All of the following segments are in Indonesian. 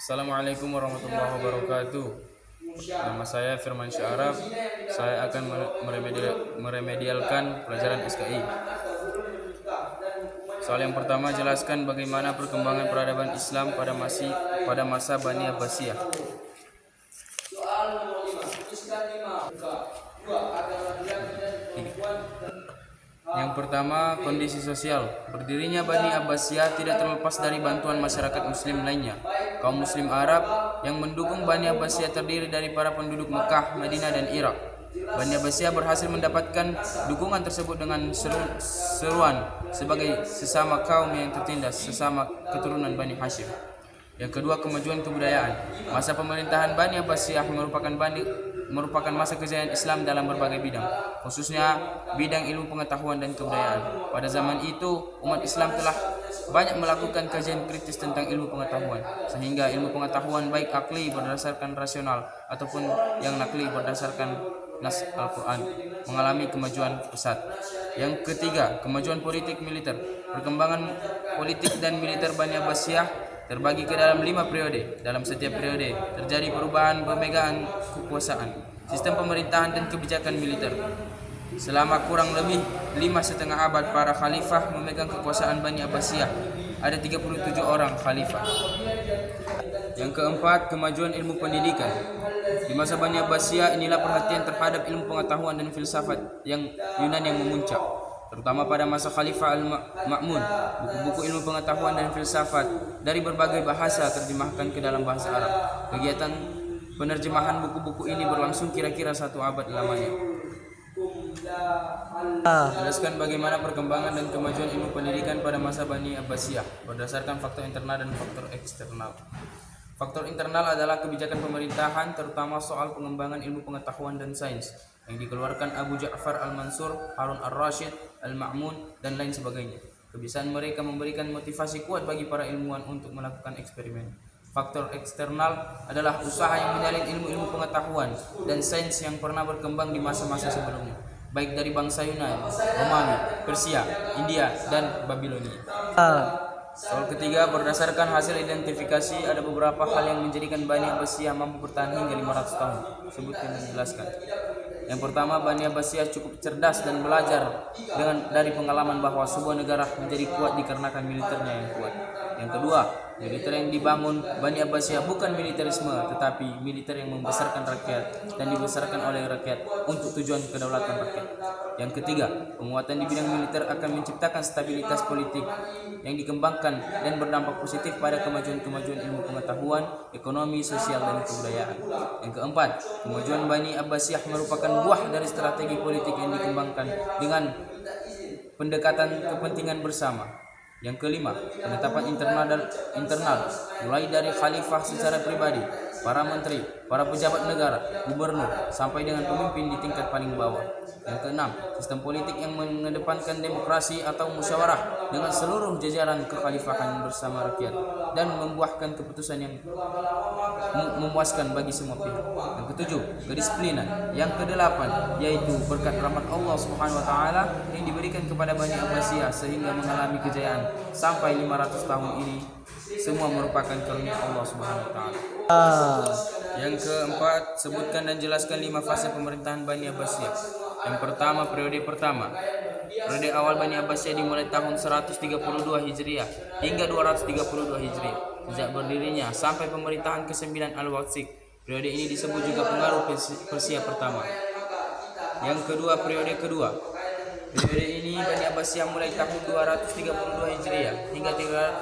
Assalamualaikum warahmatullahi wabarakatuh. Nama saya Firman Syaraf. Saya akan meremedialkan pelajaran SKI. Soal yang pertama, jelaskan bagaimana perkembangan peradaban Islam pada masa Bani Abbasiyah. Yang pertama, kondisi sosial. Berdirinya Bani Abbasiyah tidak terlepas dari bantuan masyarakat muslim lainnya. Kaum muslim Arab yang mendukung Bani Abbasiyah terdiri dari para penduduk Mekah, Madinah, dan Irak. Bani Abbasiyah berhasil mendapatkan dukungan tersebut dengan seruan sebagai sesama kaum yang tertindas, sesama keturunan Bani Hashim. Yang kedua, kemajuan kebudayaan. Masa pemerintahan Bani Abbasiyah merupakan masa kejayaan Islam dalam berbagai bidang, khususnya bidang ilmu pengetahuan dan kebudayaan. Pada zaman itu, umat Islam telah banyak melakukan kajian kritis tentang ilmu pengetahuan, sehingga ilmu pengetahuan baik akli berdasarkan rasional ataupun yang nakli berdasarkan nas Al-Quran mengalami kemajuan pesat. Yang ketiga, kemajuan politik militer. Perkembangan politik dan militer Bani Abbasiyah terbagi ke dalam 5 periode. Dalam setiap periode terjadi perubahan pemegang kekuasaan, sistem pemerintahan dan kebijakan militer. Selama kurang lebih 5,5 abad para khalifah memegang kekuasaan Bani Abbasiyah. Ada 37 orang khalifah. Yang keempat, kemajuan ilmu pendidikan. Di masa Bani Abbasiyah inilah perhatian terhadap ilmu pengetahuan dan filsafat yang Yunani yang memuncak, terutama pada masa Khalifah Al-Ma'mun. Buku-buku ilmu pengetahuan dan filsafat dari berbagai bahasa terjemahkan ke dalam bahasa Arab. Kegiatan penerjemahan buku-buku ini berlangsung kira-kira 1 abad lamanya. Jelaskan bagaimana perkembangan dan kemajuan ilmu pendidikan pada masa Bani Abbasiyah berdasarkan faktor internal dan faktor eksternal. Faktor internal adalah kebijakan pemerintahan, terutama soal pengembangan ilmu pengetahuan dan sains yang dikeluarkan Abu Ja'far Al-Mansur, Harun Ar-Rasyid, Al-Ma'mun, dan lain sebagainya. Kebiasaan mereka memberikan motivasi kuat bagi para ilmuwan untuk melakukan eksperimen. Faktor eksternal adalah usaha yang menyalin ilmu-ilmu pengetahuan dan sains yang pernah berkembang di masa-masa sebelumnya, baik dari bangsa Yunani, Romawi, Persia, India, dan Babilonia. Soal ketiga, berdasarkan hasil identifikasi, ada beberapa hal yang menjadikan Bani Abbasiyah mampu bertahan hingga 500 tahun. Sebutkan dan jelaskan. Yang pertama, Bani Abbasiyah cukup cerdas dan belajar dari pengalaman bahwa sebuah negara menjadi kuat dikarenakan militernya yang kuat. Yang kedua, militer yang dibangun Bani Abbasiyah bukan militerisme, tetapi militer yang membesarkan rakyat dan dibesarkan oleh rakyat untuk tujuan kedaulatan rakyat. Yang ketiga, penguatan di bidang militer akan menciptakan stabilitas politik yang dikembangkan dan berdampak positif pada kemajuan-kemajuan ilmu pengetahuan, ekonomi, sosial, dan kebudayaan. Yang keempat, kemajuan Bani Abbasiyah merupakan buah dari strategi politik yang dikembangkan dengan pendekatan kepentingan bersama. Yang kelima, penetapan internal mulai dari khalifah secara pribadi, para menteri, para pejabat negara, gubernur, sampai dengan pemimpin di tingkat paling bawah. Yang keenam, sistem politik yang mengedepankan demokrasi atau musyawarah dengan seluruh jajaran kekhalifahan bersama rakyat dan membuahkan keputusan yang memuaskan bagi semua pihak. Yang ketujuh, kedisiplinan. Yang kedelapan, yaitu berkat rahmat Allah Subhanahu wa taala yang diberikan kepada Bani Abbasiyah sehingga mengalami kejayaan sampai 500 tahun ini. Semua merupakan karunia Allah Subhanahu wa taala. Yang keempat, sebutkan dan jelaskan 5 fase pemerintahan Bani Abbasiyah. Yang pertama, periode pertama. Periode awal Bani Abbasiyah dimulai tahun 132 Hijriah hingga 232 Hijriah. Sejak berdirinya sampai pemerintahan ke-9 Al-Waqid. Periode ini disebut juga pengaruh Persia pertama. Yang kedua, periode kedua. Periode ini Bani Abbasiyah mulai tahun 232 Hijriah hingga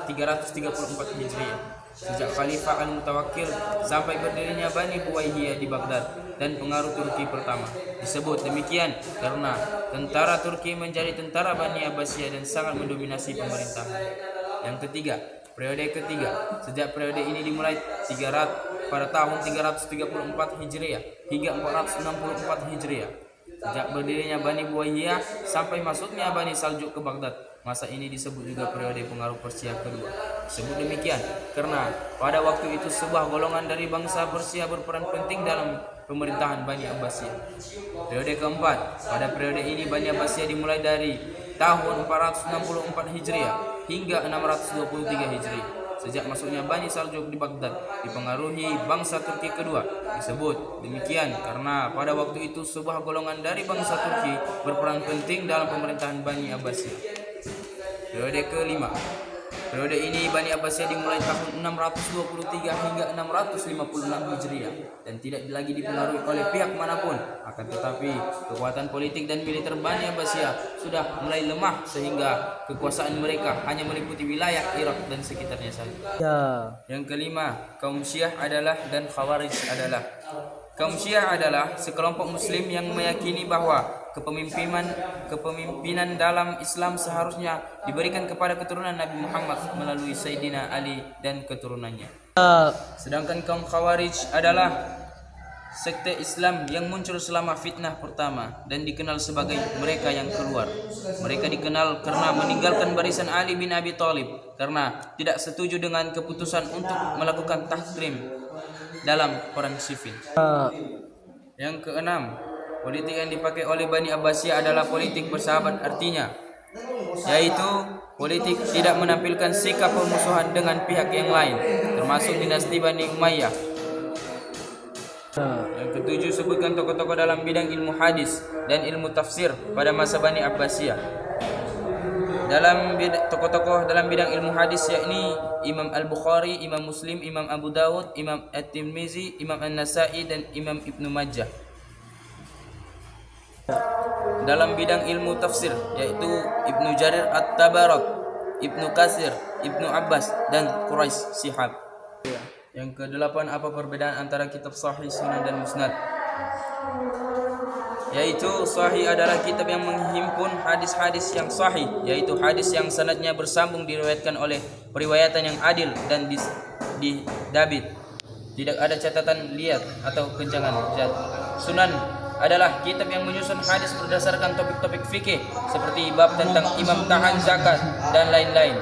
334 Hijriah. Sejak Khalifah Al-Mutawakkil sampai berdirinya Bani Buwaihiyah di Baghdad dan pengaruh Turki pertama. Disebut demikian karena tentara Turki menjadi tentara Bani Abbasiyah dan sangat mendominasi pemerintahan. Yang ketiga, periode ketiga. Sejak periode ini dimulai pada tahun 334 Hijriah hingga 464 Hijriah. Sejak berdirinya Bani Buwaihiyah sampai masuknya Bani Saljuk ke Baghdad. Masa ini disebut juga periode pengaruh Persia kedua. Disebut demikian karena pada waktu itu sebuah golongan dari bangsa Persia berperan penting dalam pemerintahan Bani Abbasiyah. Periode keempat. Pada periode ini Bani Abbasiyah dimulai dari tahun 464 Hijriah hingga 623 Hijriah. sejak masuknya Bani Saljuk di Baghdad dipengaruhi bangsa Turki kedua. Disebut demikian karena pada waktu itu sebuah golongan dari bangsa Turki berperan penting dalam pemerintahan Bani Abbasiyah. Periode kelima. Periode ini Bani Abbasiyah dimulai tahun 623 hingga 656 Hijriah dan tidak lagi dipengaruhi oleh pihak manapun. Akan tetapi kekuatan politik dan militer Bani Abbasiyah sudah mulai lemah sehingga kekuasaan mereka hanya meliputi wilayah Irak dan sekitarnya saja. Yang kelima, kaum Syiah adalah dan Khawarij adalah. Kaum Syiah adalah sekelompok muslim yang meyakini bahwa kepemimpinan dalam Islam seharusnya diberikan kepada keturunan Nabi Muhammad melalui Sayyidina Ali dan keturunannya. Sedangkan kaum Khawarij adalah sekte Islam yang muncul selama fitnah pertama dan dikenal sebagai mereka yang keluar. Mereka dikenal karena meninggalkan barisan Ali bin Abi Thalib karena tidak setuju dengan keputusan untuk melakukan tahrim dalam perang sifil. Yang keenam, politik yang dipakai oleh Bani Abbasiyah adalah politik bersahabat, artinya yaitu politik tidak menampilkan sikap permusuhan dengan pihak yang lain, termasuk dinasti Bani Umayyah. Yang ketujuh, sebutkan tokoh-tokoh dalam bidang ilmu hadis dan ilmu tafsir pada masa Bani Abbasiyah. Tokoh-tokoh dalam bidang ilmu hadis yakni Imam Al-Bukhari, Imam Muslim, Imam Abu Dawud, Imam At-Tirmizi, Imam An-Nasai dan Imam Ibnu Majah. Dalam bidang ilmu tafsir yaitu Ibnu Jarir At-Tabarak, Ibnu Katsir, Ibnu Abbas dan Quraisy Shihab. Yang kedelapan, apa perbedaan antara kitab Sahih, Sunan dan Musnad? Yaitu Sahih adalah kitab yang menghimpun hadis-hadis yang sahih, yaitu hadis yang sanadnya bersambung diriwayatkan oleh periwayatan yang adil dan didabit, tidak ada catatan liat atau kencangan. Sunan adalah kitab yang menyusun hadis berdasarkan topik-topik fikih seperti bab tentang imam tahan zakat dan lain-lain.